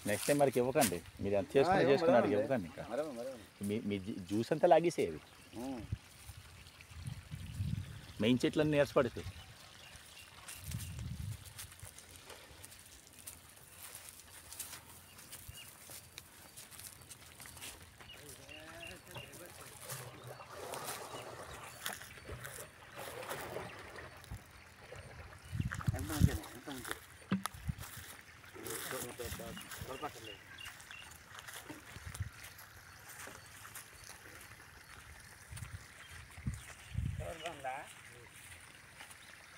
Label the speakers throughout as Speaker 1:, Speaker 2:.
Speaker 1: Next time మరికి ఇవ్వకండి. మీరు ఎంత చేసుకుని అడిగి ఇవ్వకండి. ఇంకా మీ జ్యూస్ అంతా లాగేసేవి. మెయిన్ చెట్లన్నీ నీరసపడిపోయి.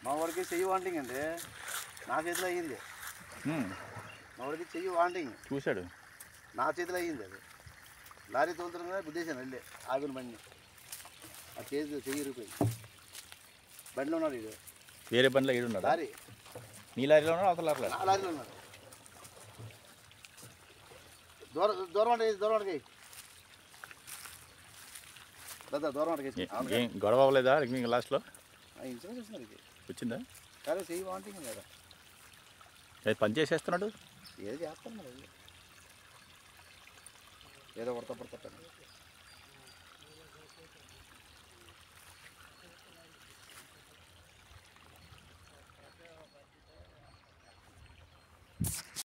Speaker 2: మా వాడికి చెయ్యి వాంటింగ్ అండి, నా చేతిలో అయ్యింది. మా వాడికి చెయ్యి వాంటింగ్
Speaker 1: చూశాడు,
Speaker 2: నా చేతిలో అయ్యింది. అది లారీ తోలుతున్నా గుద్దేశాను వెళ్ళి ఆగిన బండి. ఆ చెయ్యి ఇరిగిపోయింది. బండిలో ఉన్నాడు ఇది.
Speaker 1: వేరే బండిలో ఈడున్నాడు.
Speaker 2: లారీ
Speaker 1: నీ లారీలో ఉన్నాడు, అవతల లారీలో?
Speaker 2: ఆ లారీలో ఉన్నాడు. దూరం అంటే దూరం అంటే
Speaker 1: ఏం గొడవ అవ్వలేదా లాస్ట్లో?
Speaker 2: ఇన్సూరెన్స్ వస్తున్నారు ఇది
Speaker 1: వచ్చిందా?
Speaker 2: సరే చెయ్యి వాంటింగ్ కదా,
Speaker 1: అది పని చేసేస్తున్నాడు.
Speaker 2: ఏదో చేస్తాను మరి, ఏదో పడతా